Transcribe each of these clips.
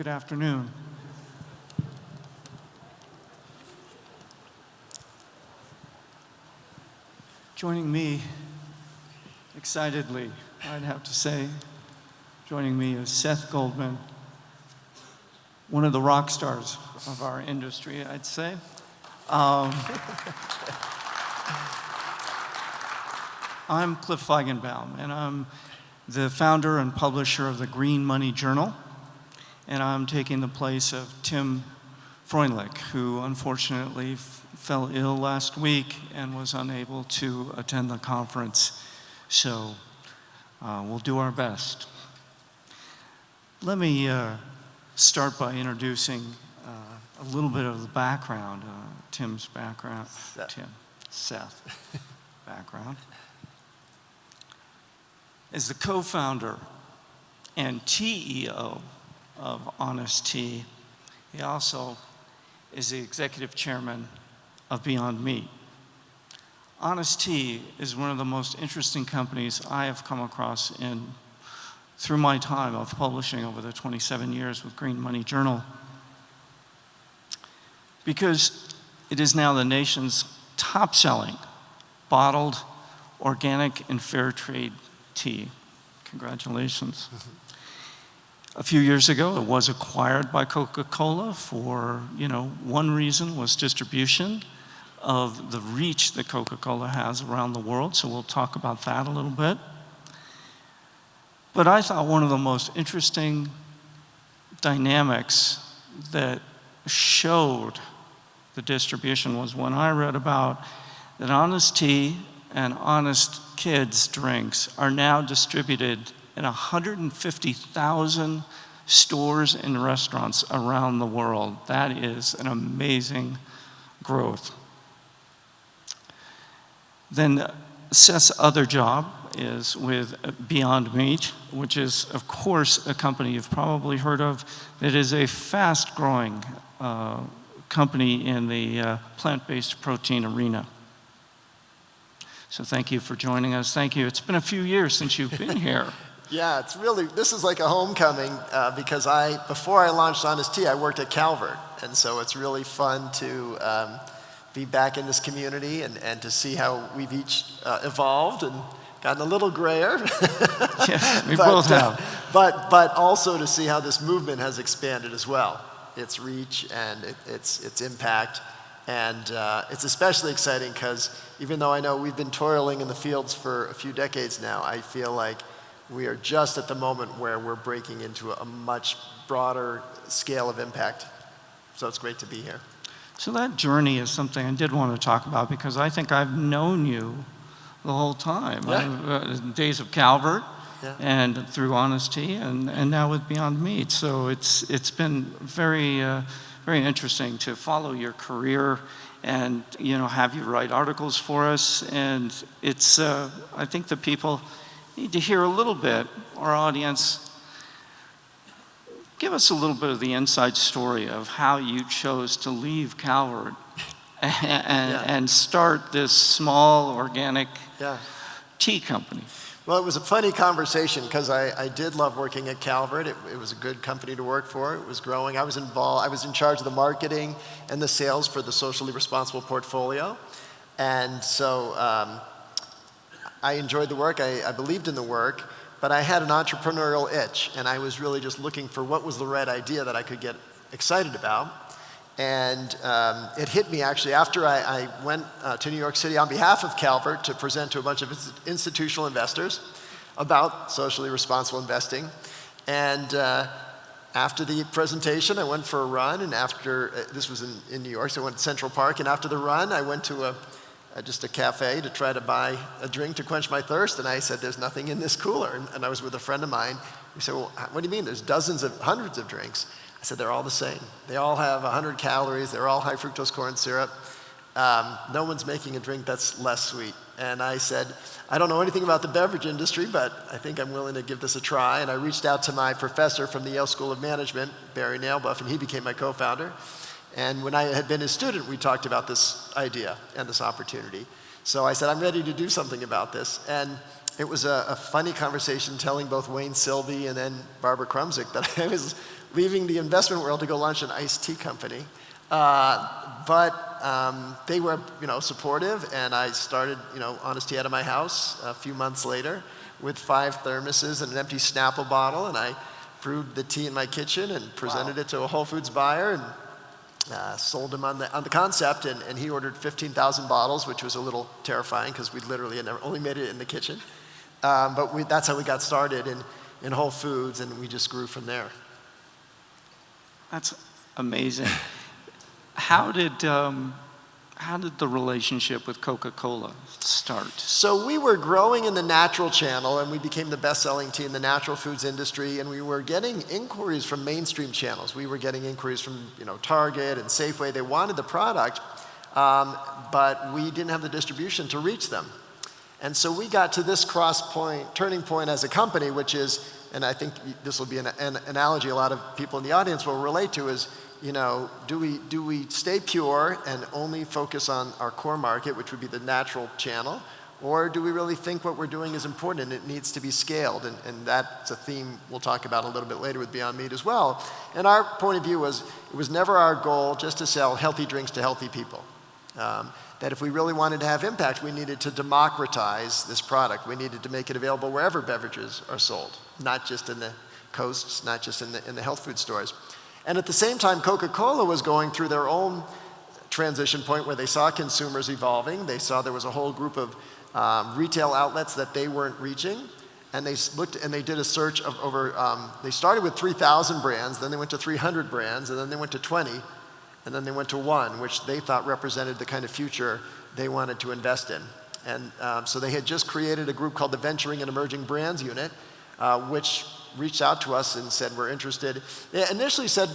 Good afternoon. Joining me, excitedly, I'd have to say, joining me is Seth Godman, one of the rock stars of our industry, I'd say. I'm Cliff Feigenbaum, and I'm the founder and publisher of the Green Money Journal, and I'm taking the place of Tim Freundlich, who unfortunately fell ill last week and was unable to attend the conference. So we'll do our best. Let me start by introducing a little bit of the background, Tim's background, Seth background. As the co-founder and TEO of Honest Tea, he also is the executive chairman of Beyond Meat. Honest Tea is one of the most interesting companies I have come across through my time of publishing over the 27 years with Green Money Journal, because it is now the nation's top-selling bottled organic and fair trade tea. Congratulations. A few years ago, it was acquired by Coca-Cola for, one reason was distribution of the reach that Coca-Cola has around the world, so we'll talk about that a little bit. But I thought one of the most interesting dynamics that showed the distribution was when I read about that Honest Tea and Honest Kids drinks are now distributed in 150,000 stores and restaurants around the world. That is an amazing growth. Then Seth's other job is with Beyond Meat, which is, of course, a company you've probably heard of. It is a fast-growing company in the plant-based protein arena. So thank you for joining us. Thank you. It's been a few years since you've been here. Yeah, this is like a homecoming because before I launched Honest Tea, I worked at Calvert. And so it's really fun to be back in this community and to see how we've each evolved and gotten a little grayer. Yes, we both have. But also to see how this movement has expanded as well, its reach and its impact. And it's especially exciting because even though I know we've been toiling in the fields for a few decades now, I feel like we are just at the moment where we're breaking into a much broader scale of impact. So it's great to be here. So that journey is something I did want to talk about because I think I've known you the whole time. Yeah. Days of Calvert, yeah. And through Honest Tea, and now with Beyond Meat. So it's been very interesting to follow your career and have you write articles for us. And it's I think the people need to hear a little bit. Our audience, give us a little bit of the inside story of how you chose to leave Calvert and start this small organic tea company. Well, it was a funny conversation because I did love working at Calvert. It was a good company to work for. It was growing. I was involved. I was in charge of the marketing and the sales for the socially responsible portfolio. And so I enjoyed the work. I believed in the work. But I had an entrepreneurial itch. And I was really just looking for what was the right idea that I could get excited about. And it hit me actually after I went to New York City on behalf of Calvert to present to a bunch of institutional investors about socially responsible investing. And after the presentation, I went for a run. And this was in New York, so I went to Central Park. And after the run, I went to just a cafe to try to buy a drink to quench my thirst. And I said, there's nothing in this cooler. And I was with a friend of mine. He said, well, what do you mean? There's hundreds of drinks. I said, they're all the same. They all have 100 calories. They're all high fructose corn syrup. No one's making a drink that's less sweet. And I said, I don't know anything about the beverage industry, but I think I'm willing to give this a try. And I reached out to my professor from the Yale School of Management, Barry Nailbuff, and he became my co-founder. And when I had been his student, we talked about this idea and this opportunity. So I said, I'm ready to do something about this. And it was a funny conversation telling both Wayne Silby and then Barbara Krumzik that I was leaving the investment world to go launch an iced tea company. But they were, supportive, and I started, Honest Tea out of my house a few months later with 5 thermoses and an empty Snapple bottle, and I brewed the tea in my kitchen and presented it to a Whole Foods buyer and sold him on the concept, and he ordered 15,000 bottles, which was a little terrifying because we literally had only made it in the kitchen. But that's how we got started in Whole Foods, and we just grew from there. That's amazing. How did the relationship with Coca-Cola start? So we were growing in the natural channel, and we became the best-selling tea in the natural foods industry, and we were getting inquiries from mainstream channels. We were getting inquiries from Target and Safeway. They wanted the product, but we didn't have the distribution to reach them. And so we got to this turning point as a company, which is, and I think this will be an analogy a lot of people in the audience will relate to, is do we stay pure and only focus on our core market, which would be the natural channel, or do we really think what we're doing is important and it needs to be scaled? And that's a theme we'll talk about a little bit later with Beyond Meat as well. And our point of view was, it was never our goal just to sell healthy drinks to healthy people. That if we really wanted to have impact, we needed to democratize this product. We needed to make it available wherever beverages are sold, not just in the coasts, not just in the health food stores. And at the same time, Coca-Cola was going through their own transition point where they saw consumers evolving. They saw there was a whole group of retail outlets that they weren't reaching. And they looked and they did a search of over, they started with 3,000 brands, then they went to 300 brands, and then they went to 20, and then they went to 1, which they thought represented the kind of future they wanted to invest in. And so they had just created a group called the Venturing and Emerging Brands Unit, which reached out to us and said, we're interested. They initially said,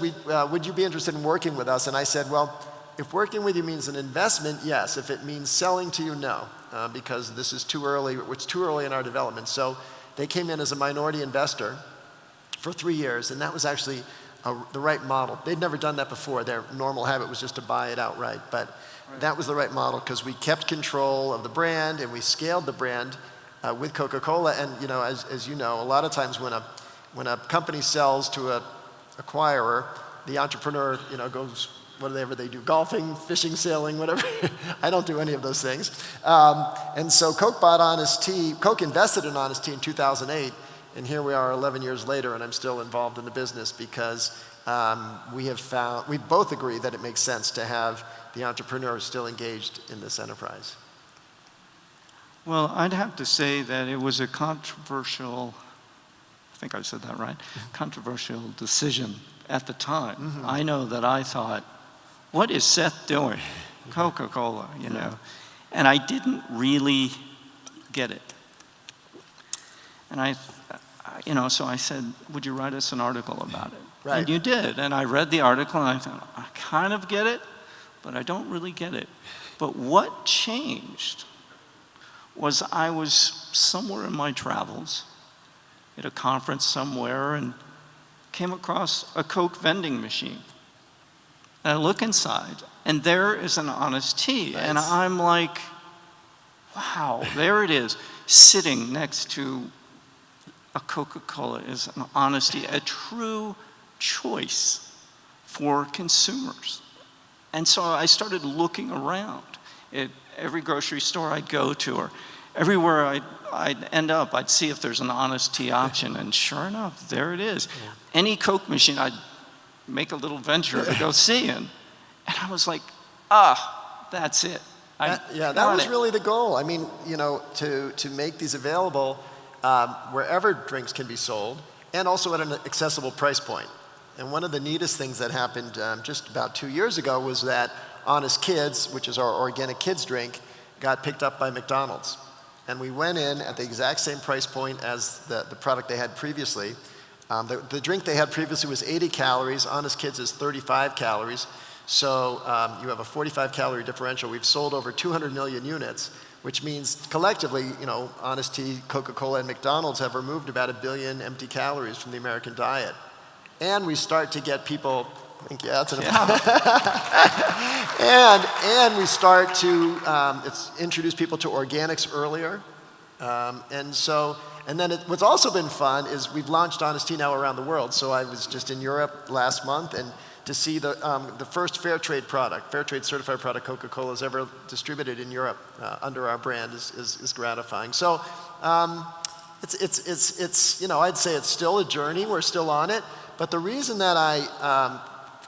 would you be interested in working with us? And I said, well, if working with you means an investment, yes. If it means selling to you, no, because this is too early. It's too early in our development. So they came in as a minority investor for 3 years, and that was actually the right model. They'd never done that before. Their normal habit was just to buy it outright, but that was the right model because we kept control of the brand and we scaled the brand with Coca-Cola. And as you know, a lot of times when a company sells to an acquirer, the entrepreneur, goes whatever they do, golfing, fishing, sailing, whatever. I don't do any of those things. And so Coke bought Honest Tea. Coke invested in Honest Tea in 2008, and here we are 11 years later, and I'm still involved in the business because we both agree that it makes sense to have the entrepreneur still engaged in this enterprise. Well, I'd have to say that it was a controversial, I think I said that right, controversial decision at the time. Mm-hmm. I know that I thought, what is Seth doing? Coca-Cola, And I didn't really get it. And so I said, would you write us an article about it? Right. And you did. And I read the article and I thought, I kind of get it, but I don't really get it. But what changed was I was somewhere in my travels at a conference somewhere and came across a Coke vending machine. And I look inside, and there is an Honest Tea. Nice. And I'm like, wow, there it is, sitting next to a Coca-Cola is an Honest Tea, a true choice for consumers. And so I started looking around at every grocery store I'd go to, or everywhere I'd end up, I'd see if there's an Honest Tea option, and sure enough, there it is. Yeah. Any Coke machine, I'd make a little venture to go see, and I was like, that's it. That was really the goal. I mean, to make these available wherever drinks can be sold, and also at an accessible price point. And one of the neatest things that happened just about 2 years ago was that Honest Kids, which is our organic kids drink, got picked up by McDonald's. And we went in at the exact same price point as the product they had previously. The drink they had previously was 80 calories. Honest Kids is 35 calories. So you have a 45 calorie differential. We've sold over 200 million units, which means collectively, Honest Tea, Coca-Cola, and McDonald's have removed about 1 billion empty calories from the American diet. And we start to get people, that's enough. Yeah. and we start to introduce people to organics earlier. And then what's also been fun is we've launched Honest Tea now around the world. So I was just in Europe last month, and to see the first fair trade product, fair trade certified product Coca-Cola has ever distributed in Europe under our brand is gratifying. So it's I'd say it's still a journey. We're still on it. But the reason that I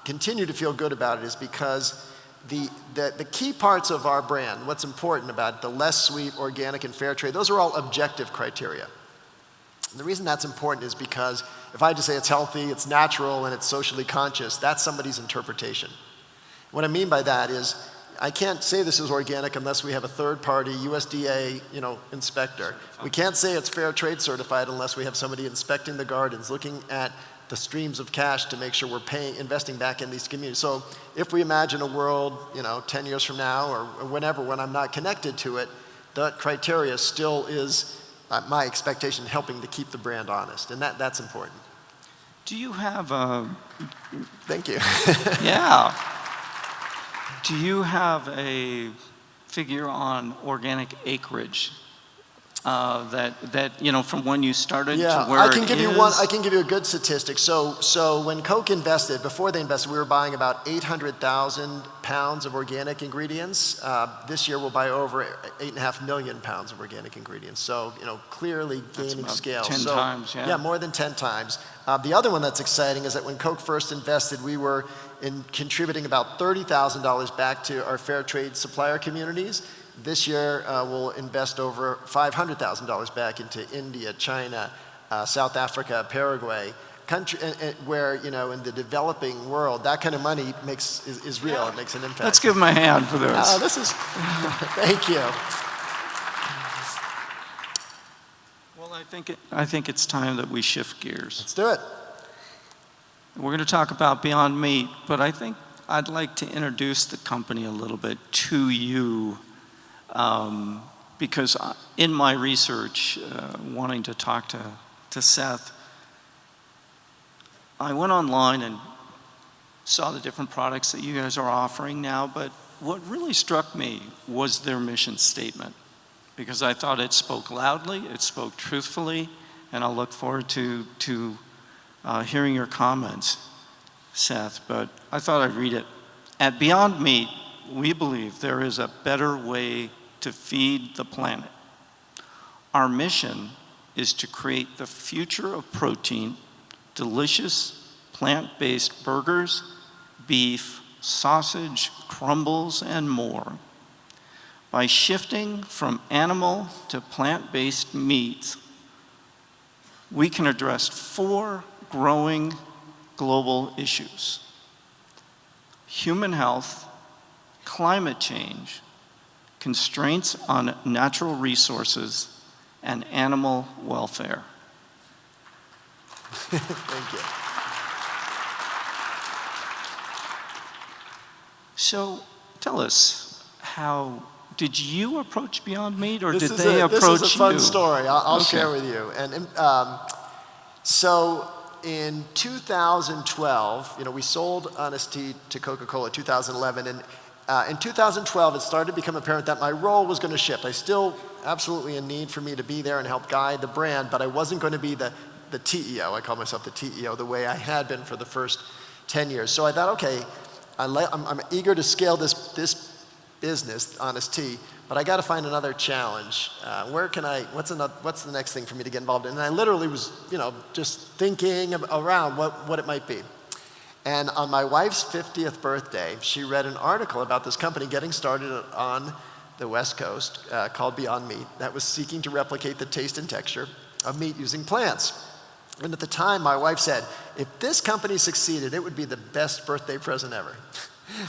continue to feel good about it is because the key parts of our brand, what's important about it, the less sweet, organic, and fair trade, those are all objective criteria. And the reason that's important is because if I just say it's healthy, it's natural, and it's socially conscious, that's somebody's interpretation. What I mean by that is I can't say this is organic unless we have a third-party USDA, inspector. We can't say it's fair trade certified unless we have somebody inspecting the gardens, looking at the streams of cash to make sure we're investing back in these communities. So if we imagine a world, 10 years from now or whenever, when I'm not connected to it, that criteria still is my expectation, helping to keep the brand honest, and that's important. Do you have a... Thank you. Yeah. Do you have a figure on organic acreage that from when you started to where I can give it you is? one. I can give you a good statistic. So when Coke invested, before they invested, we were buying about 800,000 pounds of organic ingredients. This year we'll buy over 8.5 million pounds of organic ingredients. So clearly gaining scale. 10 times, yeah. Yeah, more than 10 times. The other one that's exciting is that when Coke first invested, we were contributing about $30,000 back to our fair trade supplier communities. This year, we'll invest over $500,000 back into India, China, South Africa, Paraguay, where in the developing world, that kind of money is real. It makes an impact. Let's give them a hand for this. This is thank you. Well, I think it's time that we shift gears. Let's do it. We're going to talk about Beyond Meat, but I think I'd like to introduce the company a little bit to you. Because in my research, wanting to talk to Seth, I went online and saw the different products that you guys are offering now, but what really struck me was their mission statement, because I thought it spoke loudly, it spoke truthfully, and I'll look forward to hearing your comments, Seth, but I thought I'd read it. At Beyond Meat, we believe there is a better way to feed the planet. Our mission is to create the future of protein, delicious plant-based burgers, beef, sausage, crumbles, and more. By shifting from animal to plant-based meats, we can address 4 growing global issues: human health, climate change, constraints on natural resources, and animal welfare. Thank you. So tell us, how did you approach Beyond Meat, or did they approach you? This is a fun story. I'll Okay. share with you. And so in 2012, we sold Honest Tea to Coca-Cola in 2011, and in 2012, it started to become apparent that my role was going to shift. I still absolutely a need for me to be there and help guide the brand, but I wasn't going to be the TEO. I call myself the TEO the way I had been for the first 10 years. So I thought, okay, I'm eager to scale this business, Honest Tea, but I got to find another challenge. What's the next thing for me to get involved in? And I literally was, just thinking around what it might be. And on my wife's 50th birthday, she read an article about this company getting started on the West Coast called Beyond Meat that was seeking to replicate the taste and texture of meat using plants. And at the time, my wife said, if this company succeeded, it would be the best birthday present ever.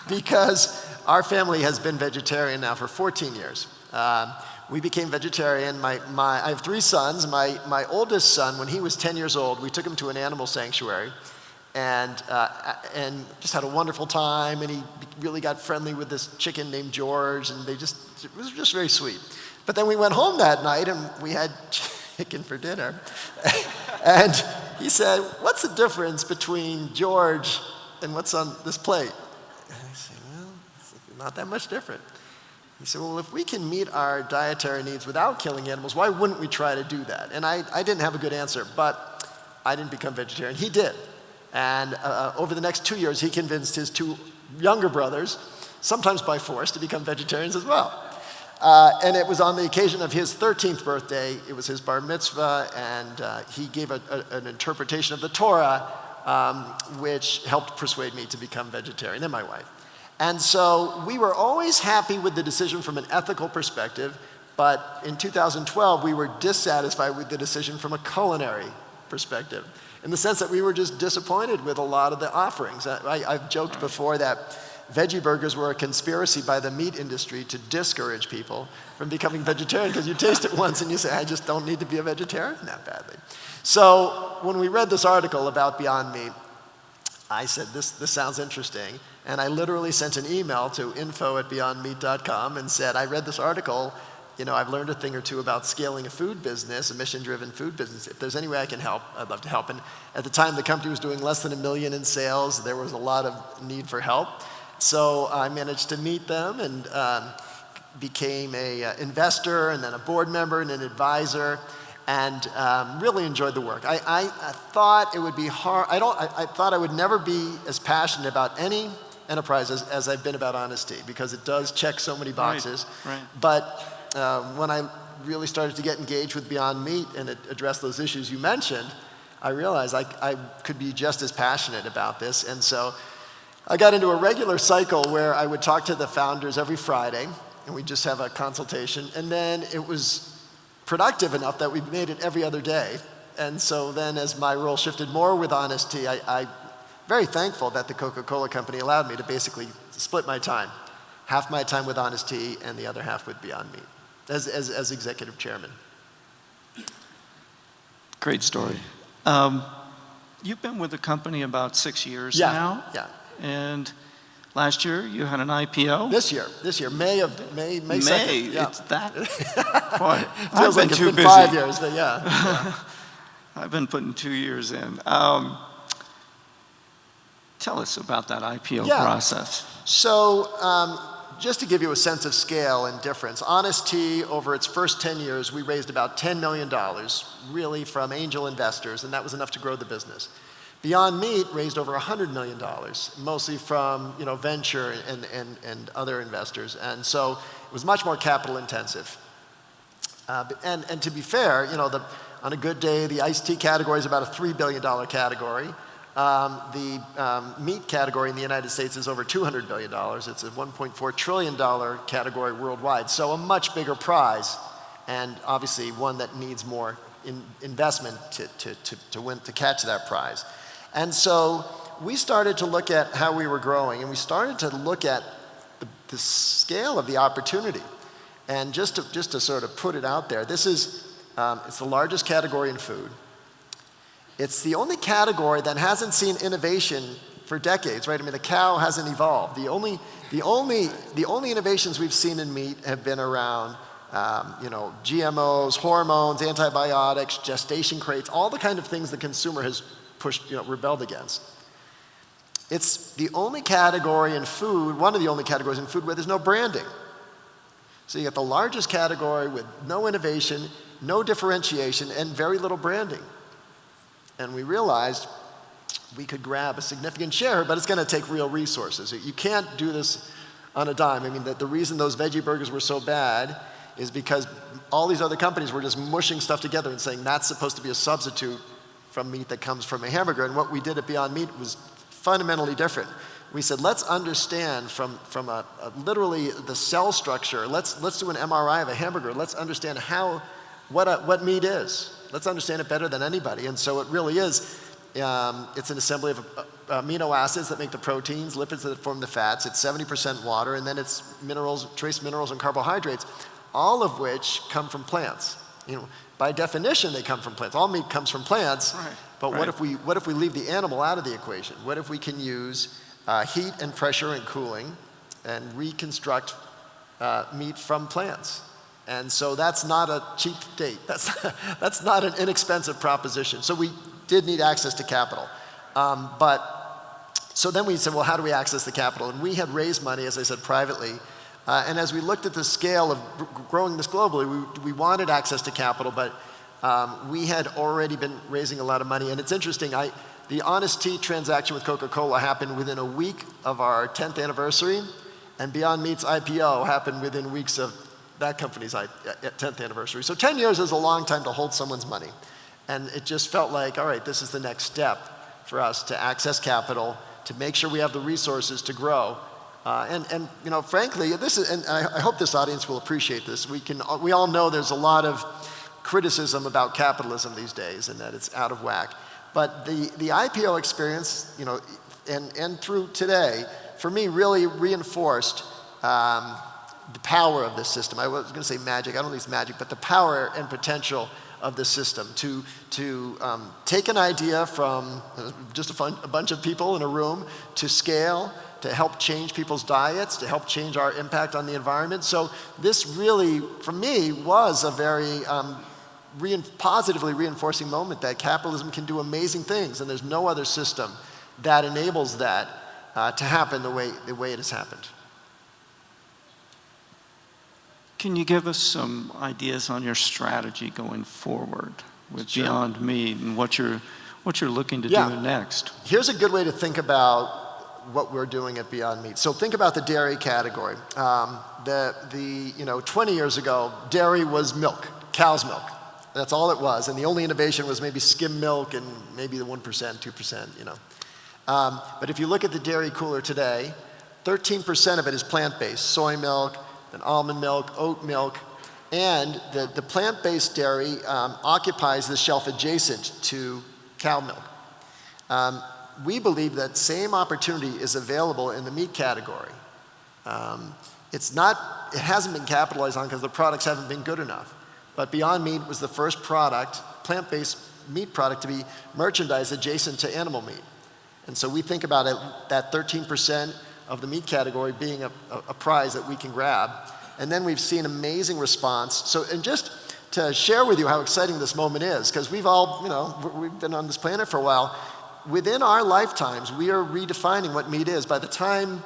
Because our family has been vegetarian now for 14 years. We became vegetarian. I have 3 sons. My oldest son, when he was 10 years old, we took him to an animal sanctuary and just had a wonderful time, and he really got friendly with this chicken named George, and it was just very sweet. But then we went home that night, and we had chicken for dinner. And he said, what's the difference between George and what's on this plate? And I said, well, it's not that much different. He said, well, if we can meet our dietary needs without killing animals, why wouldn't we try to do that? And I didn't have a good answer, but I didn't become vegetarian. He did. And over the next 2 years, he convinced his 2 younger brothers, sometimes by force, to become vegetarians as well. And it was on the occasion of his 13th birthday. It was his bar mitzvah, and he gave an interpretation of the Torah, which helped persuade me to become vegetarian, and my wife. And so we were always happy with the decision from an ethical perspective, but in 2012, we were dissatisfied with the decision from a culinary perspective, in the sense that we were just disappointed with a lot of the offerings. I've joked before that veggie burgers were a conspiracy by the meat industry to discourage people from becoming vegetarian, because you taste it once and you say, I just don't need to be a vegetarian that badly. So when we read this article about Beyond Meat, I said, this sounds interesting. And I literally sent an email to info@beyondmeat.com and said, I read this article, I've learned a thing or two about scaling a food business, a mission-driven food business. If there's any way I can help, I'd love to help. And at the time, the company was doing less than $1 million in sales. There was a lot of need for help. So I managed to meet them and became an investor and then a board member and an advisor, and really enjoyed the work. I thought it would be hard. I thought I would never be as passionate about any enterprise as I've been about honesty, because it does check so many boxes. Right. But when I really started to get engaged with Beyond Meat and address those issues you mentioned, I realized I could be just as passionate about this. And so I got into a regular cycle where I would talk to the founders every Friday, and we'd just have a consultation. And then it was productive enough that we made it every other day. And so then as my role shifted more with honesty, I'm very thankful that the Coca-Cola company allowed me to basically split my time. Half my time with honesty and the other half with Beyond Meat as executive chairman. Great story. You've been with the company about 6 years now. Yeah. And last year you had an IPO. This year, May 2nd. Yeah. It's that. Boy, Feels like it's been 5 years, but yeah. I've been putting 2 years in. Tell us about that IPO process. So just to give you a sense of scale and difference, Honest Tea, over its first 10 years, we raised about $10 million, really from angel investors, and that was enough to grow the business. Beyond Meat raised over $100 million, mostly from venture and other investors, and so it was much more capital intensive. And to be fair, on a good day, the iced tea category is about a $3 billion category. The meat category in the United States is over $200 billion. It's a $1.4 trillion category worldwide, so a much bigger prize, and obviously one that needs more investment to catch that prize. And so we started to look at how we were growing, and we started to look at the scale of the opportunity. And just to sort of put it out there, this is it's the largest category in food. It's the only category that hasn't seen innovation for decades, right? I mean, the cow hasn't evolved. The only innovations we've seen in meat have been around GMOs, hormones, antibiotics, gestation crates, all the kind of things the consumer has rebelled against. It's the only category in food, one of the only categories in food where there's no branding. So you got the largest category with no innovation, no differentiation, and very little branding. And we realized we could grab a significant share, but it's going to take real resources. You can't do this on a dime. I mean, the reason those veggie burgers were so bad is because all these other companies were just mushing stuff together and saying that's supposed to be a substitute from meat that comes from a hamburger. And what we did at Beyond Meat was fundamentally different. We said, let's understand from literally the cell structure. Let's do an MRI of a hamburger. Let's understand what meat is. Let's understand it better than anybody. And so it really is. It's an assembly of amino acids that make the proteins, lipids that form the fats. It's 70% water, and then it's minerals, trace minerals, and carbohydrates, all of which come from plants. By definition, they come from plants. All meat comes from plants. Right. But what if we leave the animal out of the equation? What if we can use heat and pressure and cooling and reconstruct meat from plants? And so that's not a cheap date. That's not an inexpensive proposition. So we did need access to capital. So then we said, well, how do we access the capital? And we had raised money, as I said, privately And as we looked at the scale of growing this globally, we wanted access to capital, but we had already been raising a lot of money. And it's interesting, the Honest Tea transaction with Coca-Cola happened within a week of our 10th anniversary, and Beyond Meat's IPO happened within weeks of that company's 10th anniversary. So 10 years is a long time to hold someone's money. And it just felt like, all right, this is the next step for us to access capital, to make sure we have the resources to grow. And you know, frankly, this is, and I hope this audience will appreciate this. We all know there's a lot of criticism about capitalism these days and that it's out of whack. But the IPO experience, you know, and through today, for me, really reinforced the power of this system. I was going to say magic. I don't think it's magic, but the power and potential of the system to take an idea from just a bunch of people in a room to scale, to help change people's diets, to help change our impact on the environment. So this really, for me, was a very positively reinforcing moment that capitalism can do amazing things, and there's no other system that enables that to happen the way it has happened. Can you give us some ideas on your strategy going forward with Sure. Beyond Meat and what you're looking to Yeah. do next? Here's a good way to think about what we're doing at Beyond Meat. So think about the dairy category. 20 years ago, dairy was milk, cow's milk. That's all it was, and the only innovation was maybe skim milk and maybe the 1%, 2%, you know. But if you look at the dairy cooler today, 13% of it is plant-based, soy milk, then almond milk, oat milk, and the plant-based dairy occupies the shelf adjacent to cow milk. We believe that same opportunity is available in the meat category. It hasn't been capitalized on because the products haven't been good enough. But Beyond Meat was the first product, plant-based meat product, to be merchandised adjacent to animal meat. And so we think about it, that 13% of the meat category being a prize that we can grab. And then we've seen amazing response. So, and just to share with you how exciting this moment is, because we've all, you know, we've been on this planet for a while. Within our lifetimes, we are redefining what meat is. By the time,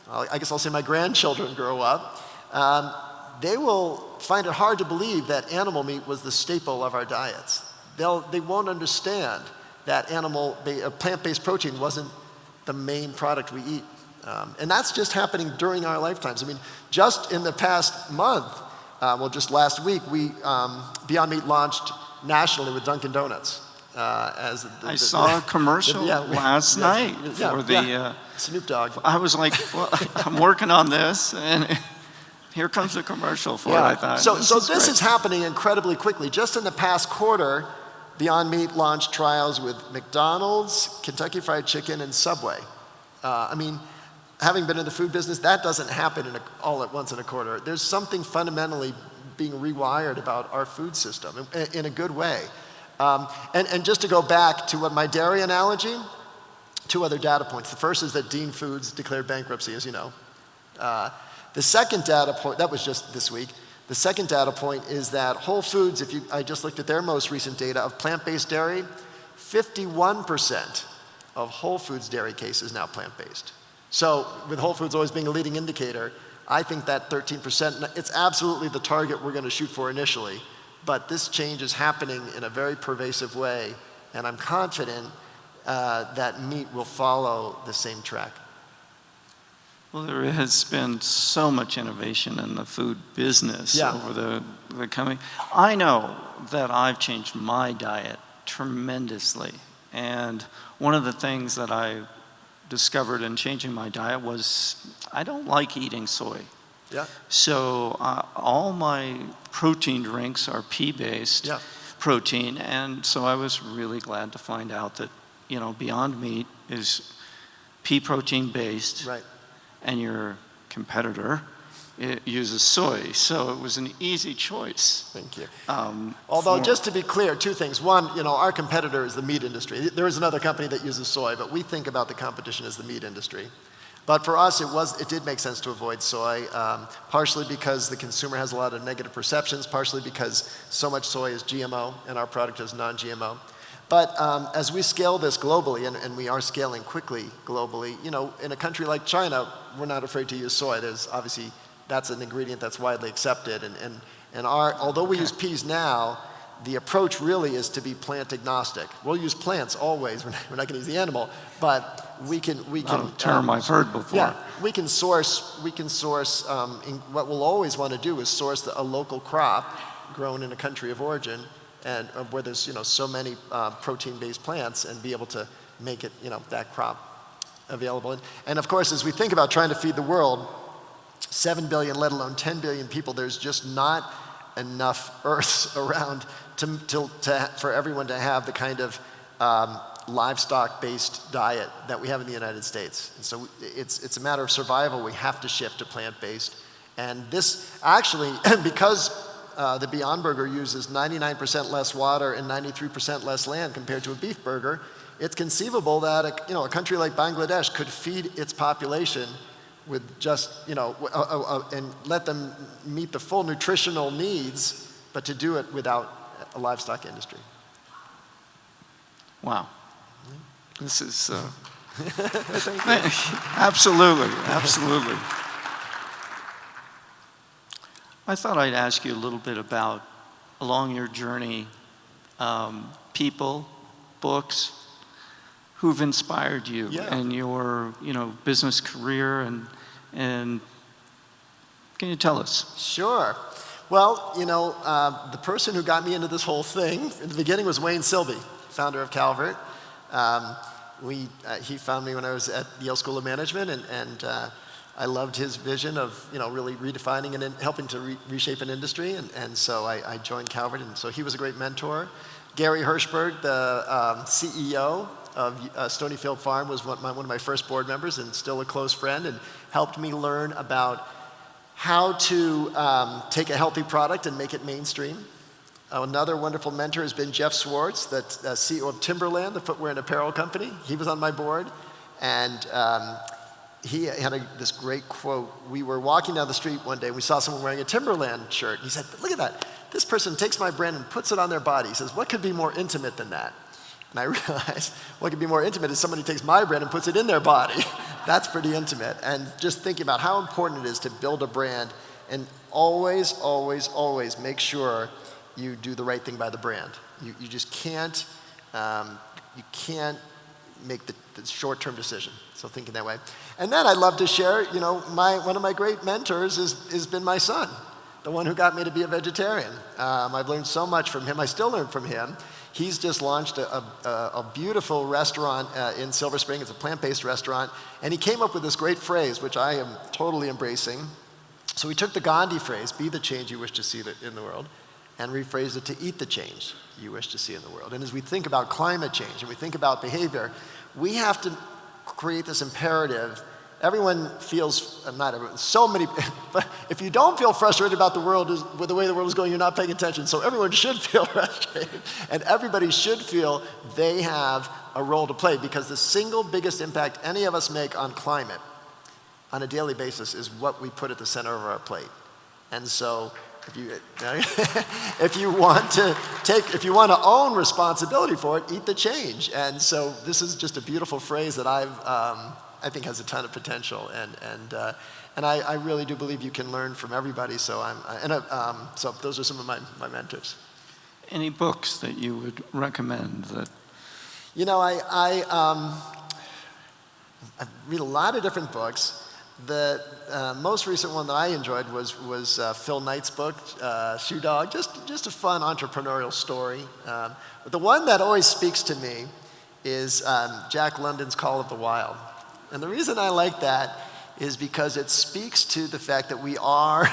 I guess I'll say my grandchildren grow up, they will find it hard to believe that animal meat was the staple of our diets. They won't understand that plant-based protein wasn't the main product we eat. And that's just happening during our lifetimes. I mean, just in the past month, just last week, Beyond Meat launched nationally with Dunkin' Donuts. I saw a commercial last night for the Snoop Dogg. I was like, well, I'm working on this, and here comes the commercial for it. I thought. So this is happening incredibly quickly. Just in the past quarter, Beyond Meat launched trials with McDonald's, Kentucky Fried Chicken, and Subway. I mean, having been in the food business, that doesn't happen all at once in a quarter. There's something fundamentally being rewired about our food system in a good way. And just to go back to my dairy analogy, 2 other data points. The first is that Dean Foods declared bankruptcy, as you know. The second data point, that was just this week. The second data point is that Whole Foods, I just looked at their most recent data of plant-based dairy, 51% of Whole Foods dairy cases now plant-based. So with Whole Foods always being a leading indicator, I think that 13%, it's absolutely the target we're going to shoot for initially. But this change is happening in a very pervasive way, and I'm confident that meat will follow the same track. Well, there has been so much innovation in the food business over the coming. I know that I've changed my diet tremendously, and one of the things that I discovered in changing my diet was I don't like eating soy. Yeah. So all my protein drinks are pea-based protein, and so I was really glad to find out that, you know, Beyond Meat is pea protein based, right, and your competitor uses soy. So it was an easy choice. Thank you. Although, just to be clear, 2 things. One, you know, our competitor is the meat industry. There is another company that uses soy, but we think about the competition as the meat industry. But for us, it did make sense to avoid soy, partially because the consumer has a lot of negative perceptions, partially because so much soy is GMO and our product is non-GMO. But as we scale this globally, and we are scaling quickly globally, you know, in a country like China, we're not afraid to use soy. There's obviously that's an ingredient that's widely accepted. Although we use peas now, the approach really is to be plant agnostic. We'll use plants always. We're not going to use the animal, but we can. Not a term I've heard before. Yeah, we can source. What we'll always want to do is source a local crop grown in a country of origin, and where there's so many protein-based plants, and be able to make it that crop available. And of course, as we think about trying to feed the world, 7 billion, let alone 10 billion people, there's just not enough earths around for everyone to have the kind of livestock-based diet that we have in the United States. And so it's a matter of survival. We have to shift to plant-based. And this actually, because the Beyond Burger uses 99% less water and 93% less land compared to a beef burger, it's conceivable that a country like Bangladesh could feed its population with just, and let them meet the full nutritional needs, but to do it without a livestock industry. Wow. This is, absolutely. I thought I'd ask you a little bit about, along your journey, people, books, who've inspired you in your, business career, and can you tell us? Sure. Well, the person who got me into this whole thing in the beginning was Wayne Silby, founder of Calvert. He found me when I was at Yale School of Management, and I loved his vision of really redefining and helping to reshape an industry, and so I joined Calvert, and so he was a great mentor. Gary Hirschberg, the CEO of Stonyfield Farm, was one of my first board members and still a close friend, and helped me learn about how to take a healthy product and make it mainstream. Another wonderful mentor has been Jeff Swartz, the CEO of Timberland, the footwear and apparel company. He was on my board, and he had this great quote. We were walking down the street one day, and we saw someone wearing a Timberland shirt. He said, "Look at that. This person takes my brand and puts it on their body." He says, "What could be more intimate than that?" And I realized what could be more intimate is somebody takes my brand and puts it in their body. That's pretty intimate. And just thinking about how important it is to build a brand, and always, always, always make sure you do the right thing by the brand. You just can't, make the short-term decision. So thinking that way. And then I'd love to share, one of my great mentors has been my son, the one who got me to be a vegetarian. I've learned so much from him. I still learn from him. He's just launched a beautiful restaurant in Silver Spring. It's a plant-based restaurant. And he came up with this great phrase, which I am totally embracing. So he took the Gandhi phrase, "Be the change you wish to see in the world," and rephrased it to "Eat the change you wish to see in the world." And as we think about climate change and we think about behavior, we have to create this imperative. Everyone feels, not everyone, so many, but if you don't feel frustrated about the world, with the way the world is going, you're not paying attention. So everyone should feel frustrated, and everybody should feel they have a role to play, because the single biggest impact any of us make on climate on a daily basis is what we put at the center of our plate. And so if you want to own responsibility for it, eat the change. And so this is just a beautiful phrase that I think has a ton of potential, and I really do believe you can learn from everybody. So so those are some of my mentors. Any books that you would recommend that? I read a lot of different books. The most recent one that I enjoyed was Phil Knight's book, Shoe Dog. Just a fun entrepreneurial story. But the one that always speaks to me is Jack London's Call of the Wild. And the reason I like that is because it speaks to the fact that we are,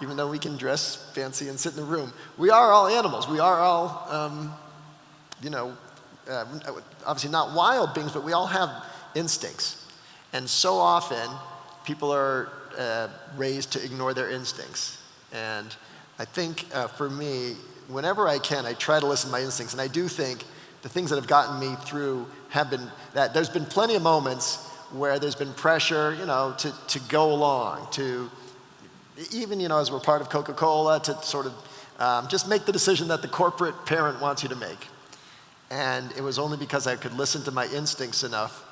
even though we can dress fancy and sit in a room, we are all animals. We are all, obviously not wild beings, but we all have instincts. And so often, people are raised to ignore their instincts. And I think for me, whenever I can, I try to listen to my instincts. And I do think the things that have gotten me through have been that there's been plenty of moments where there's been pressure, to go along, to even, as we're part of Coca-Cola, to sort of just make the decision that the corporate parent wants you to make. And it was only because I could listen to my instincts enough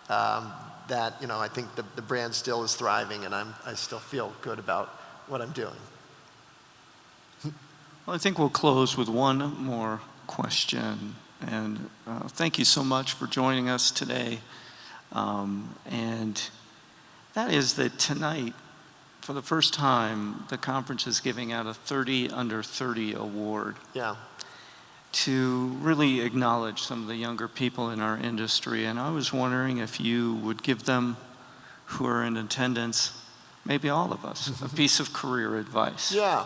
that, I think the brand still is thriving, and I still feel good about what I'm doing. Well, I think we'll close with one more question. And thank you so much for joining us today. And that is that tonight, for the first time, the conference is giving out a 30 under 30 award. Yeah. To really acknowledge some of the younger people in our industry. And I was wondering if you would give them, who are in attendance, maybe all of us, a piece of career advice. Yeah.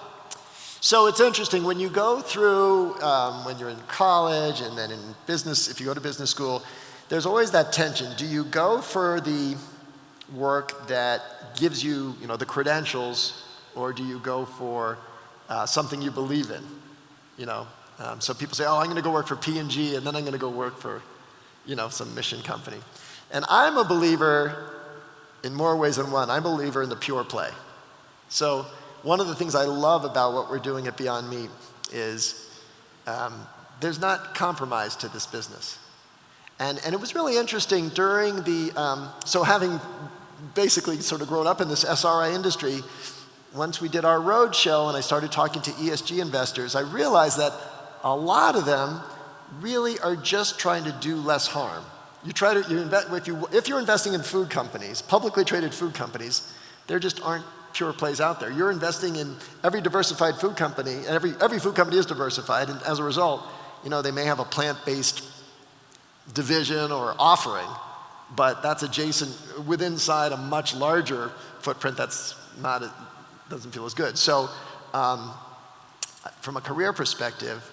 So it's interesting, when you go through, when you're in college and then in business, if you go to business school, there's always that tension. Do you go for the work that gives you, the credentials, or do you go for something you believe in? So people say, oh, I'm going to go work for P&G, and then I'm going to go work for, some mission company. And I'm a believer in more ways than one. I'm a believer in the pure play. So one of the things I love about what we're doing at Beyond Meat is there's not compromise to this business. And it was really interesting during the, so having basically sort of grown up in this SRI industry, once we did our road show and I started talking to ESG investors, I realized that a lot of them really are just trying to do less harm. If you're investing in food companies, publicly traded food companies, there just aren't pure plays out there. You're investing in every diversified food company, and every food company is diversified, and as a result, they may have a plant-based division or offering, but that's adjacent within inside a much larger footprint that's doesn't feel as good. So from a career perspective,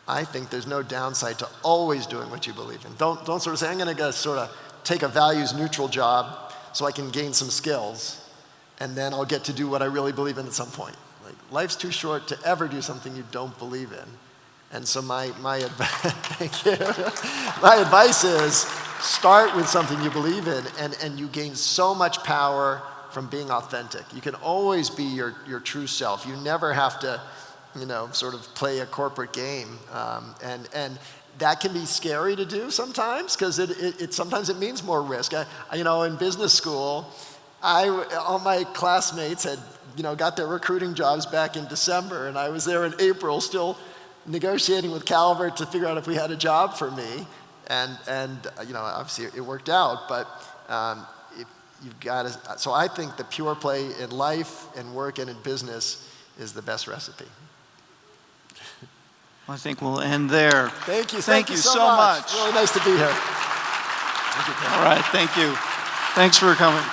I think there's no downside to always doing what you believe in. Don't sort of say, I'm going to sort of take a values neutral job so I can gain some skills, and then I'll get to do what I really believe in at some point. Like, life's too short to ever do something you don't believe in. And so my thank you. My advice is start with something you believe in, and you gain so much power from being authentic. You can always be your true self. You never have to, sort of play a corporate game. And that can be scary to do sometimes, because sometimes it means more risk. In business school, all my classmates had, got their recruiting jobs back in December, and I was there in April still negotiating with Calvert to figure out if we had a job for me. And obviously it worked out, but you've got to, so I think the pure play in life and work and in business is the best recipe. I think we'll end there. Thank you. Thank you so much. Really nice to be here. All right, thank you. Thanks for coming.